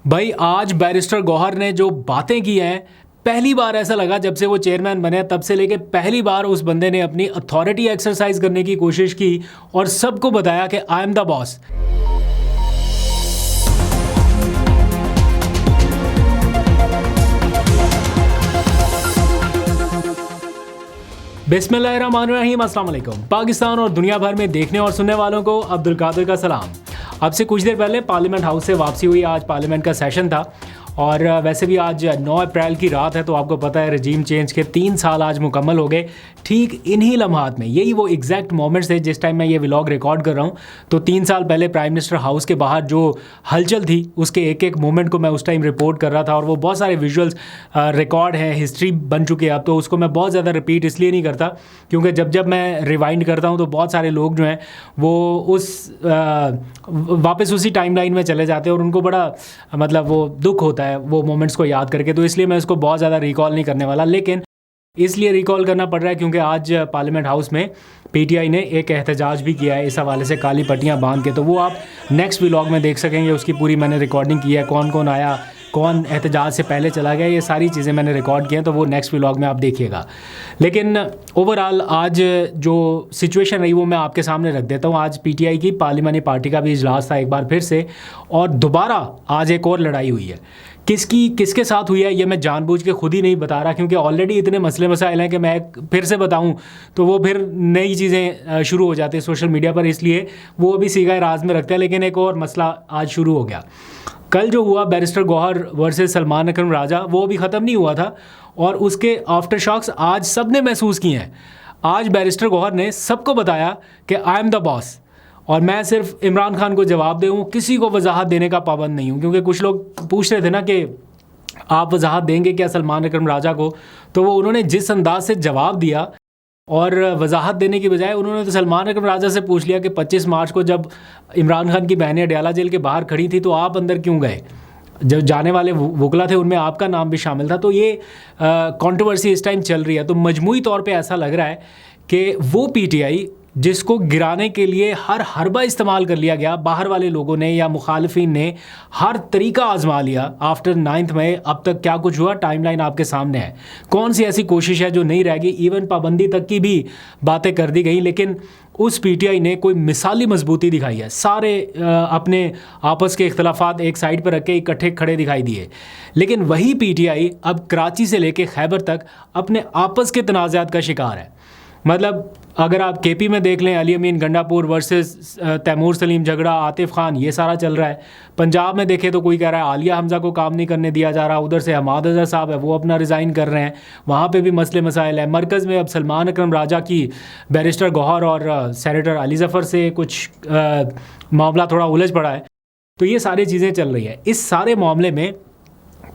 भाई आज बैरिस्टर गौहर ने जो बातें की हैं, पहली बार ऐसा लगा जब से वो चेयरमैन बने तब से लेके पहली बार उस बंदे ने अपनी अथॉरिटी एक्सरसाइज करने की कोशिश की और सबको बताया कि आई एम द बॉस। बिस्मिल्लाहिर्रहमानिर्रहीम, अस्सलाम वालेकुम। पाकिस्तान और दुनिया भर में देखने और सुनने वालों को अब्दुल कादिर का सलाम। अब से कुछ देर पहले पार्लियामेंट हाउस से वापसी हुई। आज पार्लियामेंट का सेशन था और वैसे भी आज 9 अप्रैल की रात है, तो आपको पता है रजीम चेंज के 3 साल आज मुकम्मल हो गए। ठीक इन्हीं लम्हात में यही वो एग्जैक्ट मोमेंट्स थे जिस टाइम मैं ये व्लॉग रिकॉर्ड कर रहा हूँ। तो 3 साल पहले प्राइम मिनिस्टर हाउस के बाहर जो हलचल थी उसके एक एक मोमेंट को मैं उस टाइम रिपोर्ट कर रहा था और वो बहुत सारे विजुअल्स रिकॉर्ड हैं, हिस्ट्री बन चुके हैं अब। तो उसको मैं बहुत ज़्यादा रिपीट इसलिए नहीं करता क्योंकि जब जब मैं रिवाइंड करता हूँ तो बहुत सारे लोग जो हैं वो वापस उसी टाइमलाइन में चले जाते हैं और उनको बड़ा मतलब वो दुख होता है वो मोमेंट्स को याद करके। तो इसलिए मैं इसको बहुत ज़्यादा रिकॉल नहीं करने वाला, लेकिन इसलिए रिकॉल करना पड़ रहा है क्योंकि आज पार्लियामेंट हाउस में पीटीआई ने एक एहतजाज भी किया है इस हवाले से, काली पट्टियाँ बांध के। तो वो आप नेक्स्ट व्लॉग में देख सकेंगे, उसकी पूरी मैंने रिकॉर्डिंग की है, कौन कौन आया, कौन एहतजाज से पहले चला गया, ये सारी चीज़ें मैंने रिकॉर्ड की हैं। तो वो नेक्स्ट व्लॉग में आप देखिएगा। लेकिन ओवरऑल आज जो सिचुएशन रही वो मैं आपके सामने रख देता हूँ। आज पीटीआई की पार्लियामानी पार्टी का भी इजलास था एक बार फिर से, और दोबारा आज एक और लड़ाई हुई है। किसके साथ हुई है ये मैं जानबूझ के खुद ही नहीं बता रहा क्योंकि ऑलरेडी इतने मसले मसाइल हैं कि मैं फिर से बताऊं तो वो फिर नई चीज़ें शुरू हो जाती हैं सोशल मीडिया पर, इसलिए वो अभी सीगा राज में रखते हैं। लेकिन एक और मसला आज शुरू हो गया। कल जो हुआ बैरिस्टर गौहर वर्सेस सलमान अकरम राजा, वो अभी ख़त्म नहीं हुआ था और उसके आफ्टर शॉक्स आज सब ने महसूस किए हैं। आज बैरिस्टर गौहर ने सबको बताया कि आई एम द बॉस और मैं सिर्फ इमरान खान को जवाब दूँ, किसी को वजाहत देने का पाबंद नहीं हूँ। क्योंकि कुछ लोग पूछ रहे थे ना कि आप वजाहत देंगे क्या सलमान अकरम राजा को, तो वो उन्होंने जिस अंदाज से जवाब दिया और वजाहत देने की बजाय उन्होंने तो सलमान अकरम राजा से पूछ लिया कि 25 मार्च को जब इमरान खान की बहनें अडयाला जेल के बाहर खड़ी थी तो आप अंदर क्यों गए, जब जाने वाले वकला थे उनमें आपका नाम भी शामिल था। तो ये कंट्रोवर्सी इस टाइम चल रही है। तो मजमूई तौर पे ऐसा लग रहा है कि वो पीटीआई जिसको गिराने के लिए हर हरबा इस्तेमाल कर लिया गया, बाहर वाले लोगों ने या मुखालिफिन ने हर तरीका आजमा लिया आफ्टर 9 मई, अब तक क्या कुछ हुआ टाइमलाइन आपके सामने है। कौन सी ऐसी कोशिश है जो नहीं रह गई, इवन पाबंदी तक की भी बातें कर दी गई, लेकिन उस पीटीआई ने कोई मिसाली मजबूती दिखाई है। सारे अपने आपस के इख्तलाफात एक साइड पर रख के इकट्ठे खड़े दिखाई दिए। लेकिन वही पीटीआई अब कराची से लेके खैबर तक अपने आपस के तनाज़ात का शिकार है। मतलब अगर आप केपी में देख लें, अली अमीन गंडापुर वर्सेस तैमूर सलीम झगड़ा, आतिफ खान, ये सारा चल रहा है। पंजाब में देखें तो कोई कह रहा है आलिया हमजा को काम नहीं करने दिया जा रहा, उधर से हमाद अजहर साहब है वो अपना रिज़ाइन कर रहे हैं, वहाँ पे भी मसले मसाइल है। मरकज़ में अब सलमान अकरम राजा की बैरिस्टर गौहर और सेनेटर अली ज़फ़र से कुछ मामला थोड़ा उलझ पड़ा है। तो ये सारी चीज़ें चल रही है। इस सारे मामले में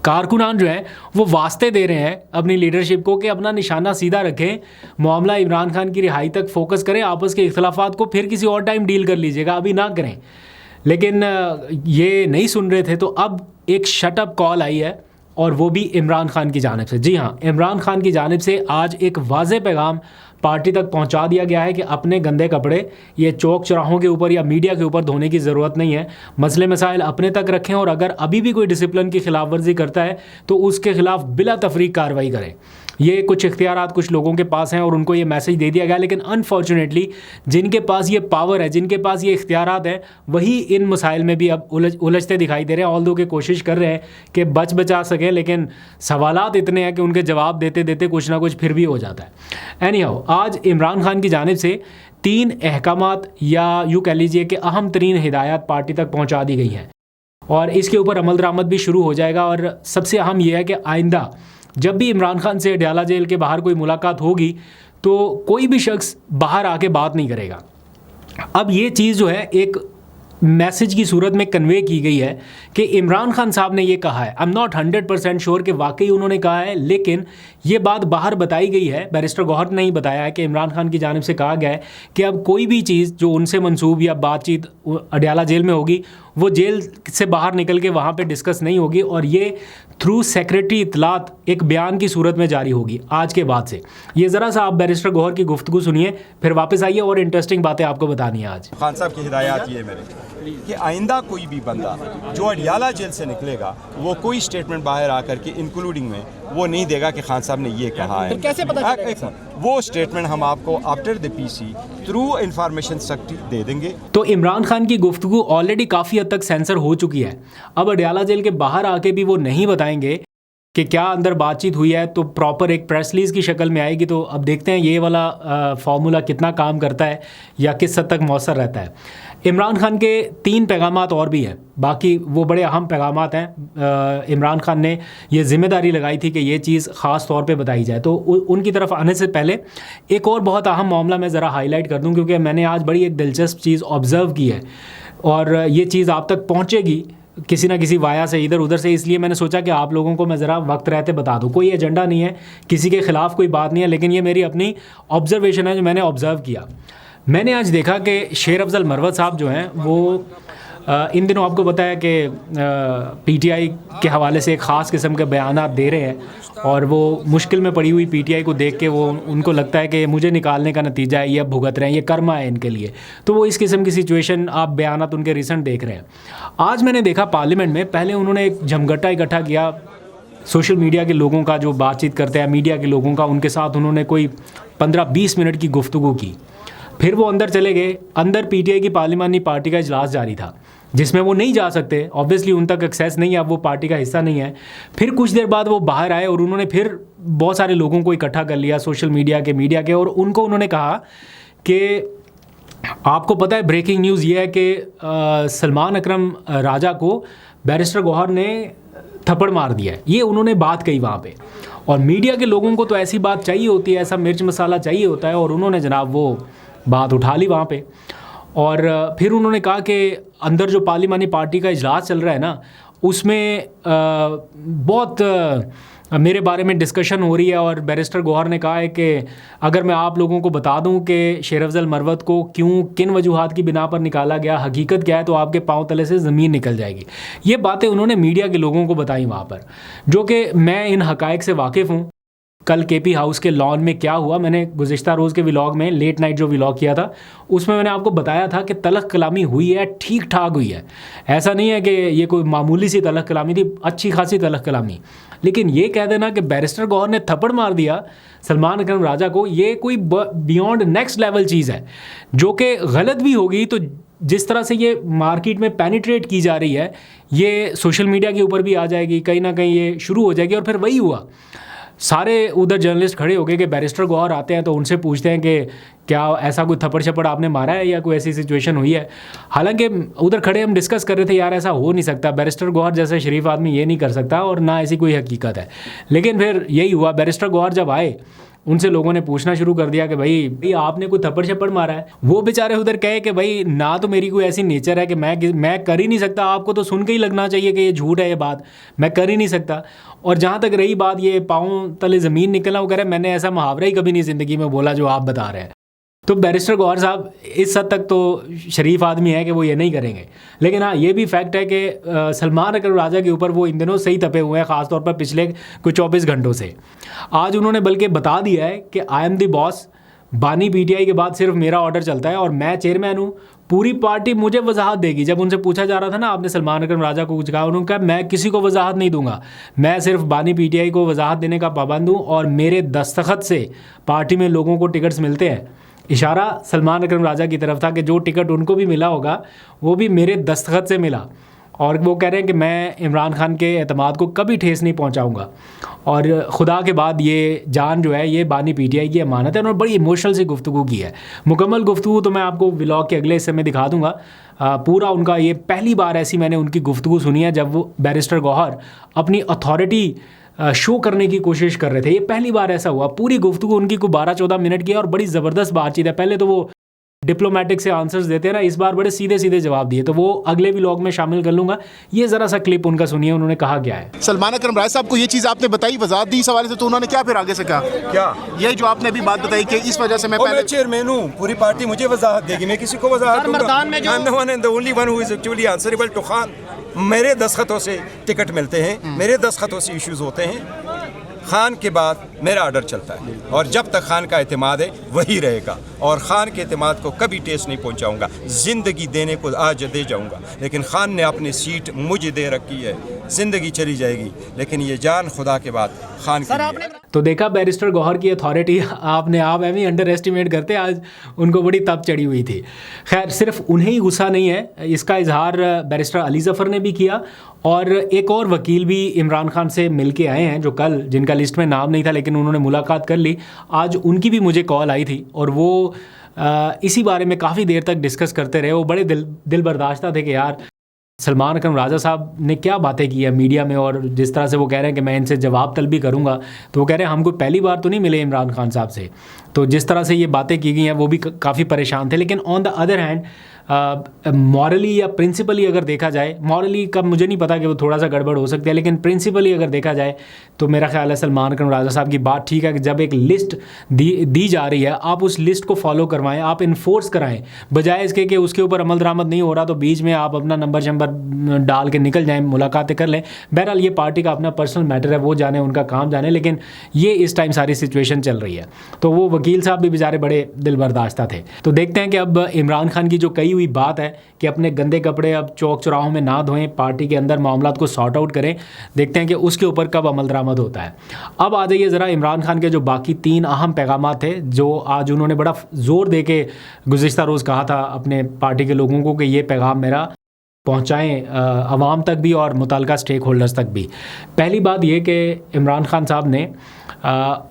कारकुनान जो है वो वास्ते दे रहे हैं अपनी लीडरशिप को कि अपना निशाना सीधा रखें, मामला इमरान खान की रिहाई तक फोकस करें, आपस के इख्तलाफात को फिर किसी और टाइम डील कर लीजिएगा, अभी ना करें। लेकिन ये नहीं सुन रहे थे, तो अब एक शटअप कॉल आई है और वो भी इमरान खान की जानिब से। जी हाँ, इमरान खान की जानिब से आज एक वाज़ेह पैगाम पार्टी तक पहुंचा दिया गया है कि अपने गंदे कपड़े ये चौक चौराहों के ऊपर या मीडिया के ऊपर धोने की ज़रूरत नहीं है। मसले मसाइल अपने तक रखें और अगर अभी भी कोई डिसिप्लिन की खिलाफ वर्जी करता है तो उसके खिलाफ बिला तफरीक कार्रवाई करें। ये कुछ इख्तियारात कुछ लोगों के पास हैं और उनको ये मैसेज दे दिया गया। लेकिन अनफॉर्चुनेटली जिनके पास ये पावर है, जिनके पास ये इख्तियारात हैं, वही इन मसाइल में भी अब उलझते दिखाई दे रहे हैं। ऑल्दो के कोशिश कर रहे हैं कि बचा सकें, लेकिन सवालात इतने हैं कि उनके जवाब देते देते कुछ ना कुछ फिर भी हो जाता है। एनीहाउ, आज इमरान खान की जानिब से 3 अहकामात या यूँ कह लीजिए कि अहम तरीन हिदायत पार्टी तक पहुँचा दी गई हैं और इसके ऊपर अमल दरामद भी शुरू हो जाएगा। और सबसे अहम यह है कि आइंदा जब भी इमरान खान से अडयाला जेल के बाहर कोई मुलाकात होगी तो कोई भी शख्स बाहर आके बात नहीं करेगा। अब ये चीज़ जो है एक मैसेज की सूरत में कन्वे की गई है कि इमरान खान साहब ने ये कहा है। आई एम नॉट 100% श्योर कि वाकई उन्होंने कहा है, लेकिन ये बात बाहर बताई गई है। बैरिस्टर गौहर ने ही बताया है कि इमरान खान की जानिब से कहा गया है कि अब कोई भी चीज़ जो उनसे मंसूब या बातचीत अडयाला जेल में होगी वो जेल से बाहर निकल के वहाँ पे डिस्कस नहीं होगी और ये थ्रू सेक्रेटरी इतलात एक बयान की सूरत में जारी होगी आज के बाद से। ये ज़रा सा आप बैरिस्टर गौहर की गुफ्तगू सुनिए, फिर वापस आइए और इंटरेस्टिंग बातें आपको बतानी है आज। खान साहब की हिदायत ये मेरे कि आइंदा कोई भी बंदा जो अडियाला जेल से निकलेगा वो कोई स्टेटमेंट बाहर आकर के इंक्लूडिंग में वो नहीं देगा कि खान साहब ने ये कहा है। कैसे पता चलेगा? वो स्टेटमेंट हम आपको after the PC through information secretary दे देंगे। तो इमरान खान की गुफ्तगू ऑलरेडी काफ़ी हद तक सेंसर हो चुकी है। अब अडियाला जेल के बाहर आके भी वो नहीं बताएंगे कि क्या अंदर बातचीत हुई है, तो प्रॉपर एक प्रेस रिलीज़ की शक्ल में आएगी। तो अब देखते हैं ये वाला फार्मूला कितना काम करता है या किस हद तक मौसर रहता है। इमरान खान के 3 पैगामात और भी हैं, बाकी वो बड़े अहम पैगामात हैं। इमरान खान ने ये ज़िम्मेदारी लगाई थी कि ये चीज़ ख़ास तौर पे बताई जाए। तो उनकी तरफ आने से पहले एक और बहुत अहम मामला मैं ज़रा हाईलाइट कर दूं, क्योंकि मैंने आज बड़ी एक दिलचस्प चीज़ ऑब्ज़र्व की है और ये चीज़ आप तक पहुँचेगी किसी ना किसी वाया से, इधर उधर से। इसलिए मैंने सोचा कि आप लोगों को मैं ज़रा वक्त रहते बता दूं। कोई एजेंडा नहीं है, किसी के ख़िलाफ़ कोई बात नहीं है, लेकिन ये मेरी अपनी ऑब्ज़र्वेशन है जो मैंने ऑब्ज़र्व किया। मैंने आज देखा कि शेर अफजल मरवत साहब जो हैं वो इन दिनों आपको पता है कि पीटीआई के हवाले से एक ख़ास किस्म के बयानात दे रहे हैं और वो मुश्किल में पड़ी हुई पीटीआई को देख के वो उनको लगता है कि मुझे निकालने का नतीजा है, ये भुगत रहे हैं, ये कर्मा है इनके लिए। तो वो इस किस्म की सिचुएशन आप बयानात उनके रिसेंट देख रहे हैं। आज मैंने देखा पार्लियामेंट में पहले उन्होंने एक जमघटा इकट्ठा किया सोशल मीडिया के लोगों का जो बातचीत करते हैं, मीडिया के लोगों का, उनके साथ उन्होंने कोई 15-20 मिनट की गुफ्तगू की। फिर वो अंदर चले गए। अंदर पीटीआई की पार्लिमानी पार्टी का इजलास जारी था जिसमें वो नहीं जा सकते, ऑब्वियसली उन तक एक्सेस नहीं है, अब वो पार्टी का हिस्सा नहीं है। फिर कुछ देर बाद वो बाहर आए और उन्होंने फिर बहुत सारे लोगों को इकट्ठा कर लिया, सोशल मीडिया के, और उन्होंने कहा कि आपको पता है ब्रेकिंग न्यूज़ ये है कि सलमान अकरम राजा को बैरिस्टर गौहर ने थप्पड़ मार दिया है। ये उन्होंने बात कही वहाँ पे, और मीडिया के लोगों को तो ऐसी बात चाहिए होती है, ऐसा मिर्च मसाला चाहिए होता है, और उन्होंने जनाब वो बात उठा ली वहाँ पे। और फिर उन्होंने कहा कि अंदर जो पार्लिमानी पार्टी का इजलास चल रहा है ना, उसमें बहुत मेरे बारे में डिस्कशन हो रही है, और बैरिस्टर गौहर ने कहा है कि अगर मैं आप लोगों को बता दूं कि शेर अफजल मरवत को किन वजूहात की बिना पर निकाला गया, हकीकत क्या है, तो आपके पांव तले से ज़मीन निकल जाएगी। ये बातें उन्होंने मीडिया के लोगों को बताई वहाँ पर, जो कि मैं इन हक़ाइक़ से वाकिफ़ हूँ। कल केपी हाउस के लॉन में क्या हुआ, मैंने गुज़िश्ता रोज़ के व्लॉग में, लेट नाइट जो व्लॉग किया था, उसमें मैंने आपको बताया था कि तलख़ कलामी हुई है, ठीक ठाक हुई है। ऐसा नहीं है कि ये कोई मामूली सी तलख़ कलामी थी, अच्छी खासी तलख़ कलामी। लेकिन ये कह देना कि बैरिस्टर गौहर ने थप्पड़ मार दिया सलमान अकरम राजा को, ये कोई बियॉन्ड नेक्स्ट लेवल चीज़ है, जो कि गलत भी होगी। तो जिस तरह से ये मार्केट में पेनिट्रेट की जा रही है, ये सोशल मीडिया के ऊपर भी आ जाएगी, कहीं ना कहीं ये शुरू हो जाएगी। और फिर वही हुआ, सारे उधर जर्नलिस्ट खड़े हो गए कि बैरिस्टर गौहर आते हैं तो उनसे पूछते हैं कि क्या ऐसा कोई थप्पड़ छप्पड़ आपने मारा है या कोई ऐसी सिचुएशन हुई है। हालांकि उधर खड़े हम डिस्कस कर रहे थे, यार ऐसा हो नहीं सकता, बैरिस्टर गौहर जैसा शरीफ आदमी ये नहीं कर सकता, और ना ऐसी कोई हकीकत है। लेकिन फिर यही हुआ, बैरिस्टर गौहर जब आए उनसे लोगों ने पूछना शुरू कर दिया कि भाई आपने कोई थप्पड़ छप्पड़ मारा है। वो बेचारे उधर कहे कि भाई ना तो मेरी कोई ऐसी नेचर है कि मैं कर ही नहीं सकता, आपको तो सुन के ही लगना चाहिए कि ये झूठ है, ये बात मैं कर ही नहीं सकता। और जहाँ तक रही बात ये पाँव तले ज़मीन निकलना, वो कह रहे मैंने ऐसा मुहावरा ही कभी नहीं ज़िंदगी में बोला जो आप बता रहे हैं। तो बैरिस्टर गौहर साहब इस हद तक तो शरीफ आदमी है कि वो ये नहीं करेंगे। लेकिन हाँ, ये भी फैक्ट है कि सलमान अकरम राजा के ऊपर वो इन दिनों सही तपे हुए हैं, ख़ास तौर पर पिछले कुछ 24 घंटों से। आज उन्होंने बल्कि बता दिया है कि आई एम द बॉस, बानी पीटीआई के बाद सिर्फ मेरा ऑर्डर चलता है और मैं चेयरमैन हूँ, पूरी पार्टी मुझे वजाहत देगी। जब उनसे पूछा जा रहा था ना, आपने सलमान अकरम राजा को कुछ कहा, उन्होंने कहा मैं किसी को वजाहत नहीं दूंगा, मैं सिर्फ बानी पीटीआई को वजाहत देने का पाबंद हूँ, और मेरे दस्तखत से पार्टी में लोगों को टिकट्स मिलते हैं। इशारा सलमान अकरम राजा की तरफ था कि जो टिकट उनको भी मिला होगा वो भी मेरे दस्तखत से मिला। और वो कह रहे हैं कि मैं इमरान खान के एतमाद को कभी ठेस नहीं पहुंचाऊंगा, और ख़ुदा के बाद ये जान जो है ये बानी पीटीआई की अमानत है। उन्होंने बड़ी इमोशनल सी गुफ्तगू की है। मुकम्मल गुफ्तगू तो मैं आपको व्लॉग के अगले हिस्से में दिखा दूंगा। पूरा उनका, ये पहली बार ऐसी मैंने उनकी गुफ्तगू सुनी है जब वो बैरिस्टर गौहर अपनी अथॉरिटी शो करने की कोशिश कर रहे थे। ये पहली बार ऐसा हुआ। पूरी गुफ्तगू उनकी को 12-14 मिनट की है और बड़ी ज़बरदस्त बातचीत है। पहले तो वो डिप्लोमेटिक से आंसर्स देते हैं ना, इस बार बड़े सीधे सीधे जवाब दिए, तो वो अगले व्लॉग में शामिल कर लूँगा। ये ज़रा सा क्लिप उनका सुनिए, उन्होंने कहा क्या है। सलमान अकरम राय साहब को ये चीज़ आपने बताई, वजाहत दी इस हवाले से, तो उन्होंने क्या फिर आगे से कहा? क्या ये जो आपने अभी बात बताई कि इस वजह से मैं मैं चेयरमैन हूँ, पूरी पार्टी मुझे वजाहत देगी, मैं किसी को वजाहत दूंगा। मेरे दस्तखतों से टिकट मिलते हैं, मेरे दस्तखतों से इश्यूज होते हैं, खान के बाद मेरा ऑर्डर चलता है, और जब तक खान का एतमाद है वही रहेगा, और खान के एतमाद को कभी टेस्ट नहीं पहुंचाऊंगा। ज़िंदगी देने को आज दे जाऊंगा, लेकिन खान ने अपनी सीट मुझे दे रखी है, ज़िंदगी चली जाएगी, लेकिन ये जान खुदा के बाद खान की। तो देखा बैरिस्टर गौहर की अथॉरिटी, आपने आप एवं अंडर एस्टिमेट करते, आज उनको बड़ी तप चढ़ी हुई थी। खैर, सिर्फ उन्हें ही गुस्सा नहीं है, इसका इजहार बैरिस्टर अली ज़फ़र ने भी किया, और एक और वकील भी इमरान खान से मिल के आए हैं, जो कल, जिनका लिस्ट में नाम नहीं था लेकिन उन्होंने मुलाकात कर ली। आज उनकी भी मुझे कॉल आई थी, और वो इसी बारे में काफ़ी देर तक डिस्कस करते रहे। वो बड़े दिल बर्दाश्ता थे कि यार सलमान अकरम राजा साहब ने क्या बातें की है मीडिया में, और जिस तरह से वो कह रहे हैं कि मैं इनसे जवाब तलब भी करूंगा, तो वो कह रहे हैं हमको पहली बार तो नहीं मिले इमरान खान साहब से, तो जिस तरह से ये बातें की गई हैं वो भी काफ़ी परेशान थे। लेकिन on the other hand morally या प्रिंसिपली अगर देखा जाए, मॉरली का मुझे नहीं पता कि वो थोड़ा सा गड़बड़ हो सकती है, लेकिन प्रिंसिपली अगर देखा जाए तो मेरा ख्याल है सलमान अकरम राजा साहब की बात ठीक है कि जब एक लिस्ट दी जा रही है, आप उस लिस्ट को फॉलो करवाएं, आप इन्फोर्स कराएं, बजाय इसके कि उसके ऊपर अमल दरामद नहीं हो रहा तो बीच में आप अपना नंबर शंबर डाल के निकल जाएं, मुलाकातें कर लें। बहरहाल ये पार्टी का अपना पर्सनल मैटर है, वो जाने, उनका काम जाने, लेकिन ये इस टाइम सारी सिचुएशन चल रही है। तो वो वकील साहब भी बेचारे बड़े दिल बर्दाश्ता थे। तो देखते हैं कि अब इमरान खान की जो कही हुई बात है कि अपने गंदे कपड़े अब चौक चौराहों में ना धोएं, पार्टी के अंदर मामलात को सॉर्ट आउट करें, देखते हैं कि उसके ऊपर कब अमल दरामद होता है। अब आ जाइए ज़रा इमरान खान के जो बाकी 3 अहम पैगाम थे, जो आज उन्होंने बड़ा ज़ोर दे के गुज़िश्ता रोज़ कहा था अपने पार्टी के लोगों को कि ये पैगाम मेरा पहुँचाएँ अवाम तक भी और मुतल्लिका स्टेक होल्डर्स तक भी। पहली बात ये कि इमरान खान साहब ने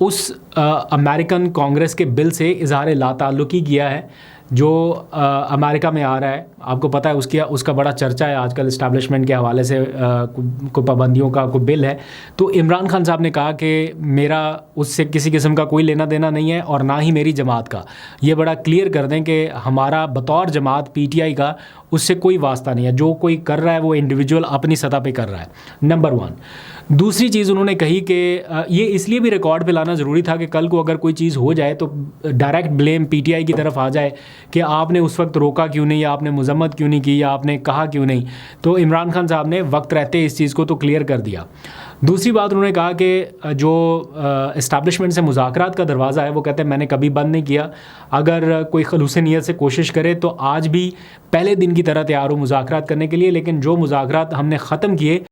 उस अमेरिकन कांग्रेस के बिल से इज़हार लाताल्लुकी किया है जो अमेरिका में आ रहा है। आपको पता है उसका बड़ा चर्चा है आजकल, इस्टेब्लिशमेंट के हवाले से कोई पाबंदियों का कोई बिल है। तो इमरान खान साहब ने कहा कि मेरा उससे किसी किस्म का कोई लेना देना नहीं है, और ना ही मेरी जमात का। ये बड़ा क्लियर कर दें कि हमारा बतौर जमात PTI का उससे कोई वास्ता नहीं है। जो कोई कर रहा है वो इंडिविजुअल अपनी सतह पे कर रहा है, नंबर 1। दूसरी चीज़ उन्होंने कही कि ये इसलिए भी रिकॉर्ड पे लाना ज़रूरी था कि कल को अगर कोई चीज़ हो जाए तो डायरेक्ट ब्लेम PTI की तरफ आ जाए कि आपने उस वक्त रोका क्यों नहीं, या आपने मजम्मत क्यों नहीं की, या आपने कहा क्यों नहीं। तो इमरान खान साहब ने वक्त रहते इस चीज़ को तो क्लियर कर दिया। दूसरी बात उन्होंने कहा कि जो इस्टेब्लिशमेंट से मुज़ाकरात का दरवाज़ा है वो कहते हैं मैंने कभी बंद नहीं किया। अगर कोई खलूस नियत से कोशिश करे तो आज भी पहले दिन की तरह तैयार हो मुज़ाकरात करने के लिए, लेकिन जो मुज़ाकरात हमने ख़त्म किए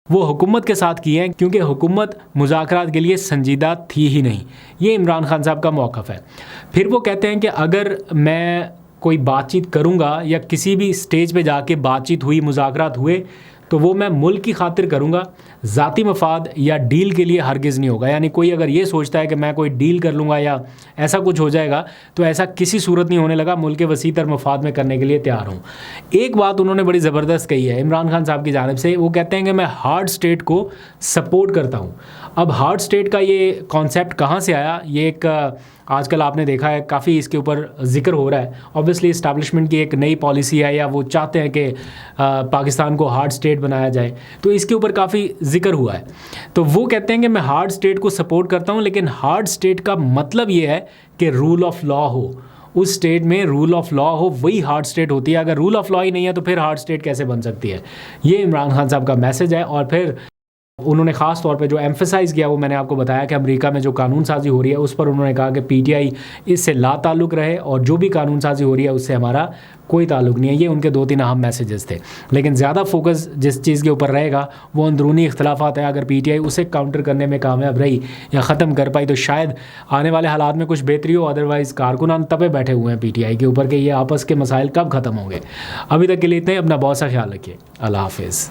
वो हुकूमत के साथ किए हैं, क्योंकि हुकूमत मुज़ाकरात के लिए संजीदा थी ही नहीं। ये इमरान खान साहब का मौक़िफ़ है। फिर वो कहते हैं कि अगर मैं कोई बातचीत करूँगा या किसी भी स्टेज पे जाके बातचीत हुई, मुज़ाकरात हुए, तो वो मैं मुल्क की खातिर करूँगा, ज़ाती मफाद या डील के लिए हरगिज़ नहीं होगा। यानी कोई अगर ये सोचता है कि मैं कोई डील कर लूँगा या ऐसा कुछ हो जाएगा, तो ऐसा किसी सूरत नहीं होने लगा। मुल्क के वसी तर मफाद में करने के लिए तैयार हूँ। एक बात उन्होंने बड़ी ज़बरदस्त कही है इमरान खान साहब की जानिब से, वो कहते हैं कि मैं हार्ड स्टेट को सपोर्ट करता हूँ। अब हार्ड स्टेट का ये कॉन्सेप्ट कहाँ से आया, ये एक आजकल आपने देखा है काफ़ी इसके ऊपर ज़िक्र हो रहा है। ऑब्वियसली इस्टेब्लिशमेंट की एक नई पॉलिसी है, या वो चाहते हैं कि पाकिस्तान को हार्ड स्टेट बनाया जाए, तो इसके ऊपर काफ़ी ज़िक्र हुआ है। तो वो कहते हैं कि मैं हार्ड स्टेट को सपोर्ट करता हूँ, लेकिन हार्ड स्टेट का मतलब ये है कि रूल ऑफ लॉ हो, उस स्टेट में रूल ऑफ लॉ हो, वही हार्ड स्टेट होती है। अगर रूल ऑफ लॉ ही नहीं है तो फिर हार्ड स्टेट कैसे बन सकती है। ये इमरान खान साहब का मैसेज है। और फिर उन्होंने ख़ास तौर पे जो एम्फेसाइज़ किया वो मैंने आपको बताया कि अमेरिका में जो कानून साजी हो रही है उस पर उन्होंने कहा कि PTI इससे ला ताल्लुक़ रहे, और जो भी कानून साजी हो रही है उससे हमारा कोई ताल्लुक़ नहीं है। ये उनके 2-3 अहम मैसेजेस थे। लेकिन ज़्यादा फोकस जिस चीज़ के ऊपर रहेगा वो अंदरूनी इख्तलाफात है। अगर PTI उसे काउंटर करने में कामयाब रही या ख़त्म कर पाई तो शायद आने वाले हालात में कुछ बेहतरी हो। अदरवाइज़ कारकुनान तपे बैठे हुए हैं PTI के ऊपर कि ये आपस के मसाइल कब ख़त्म होंगे। अभी तक के लिए इतने। अपना बहुत सा ख्याल रखिए। अल्लाह हाफ़िज़।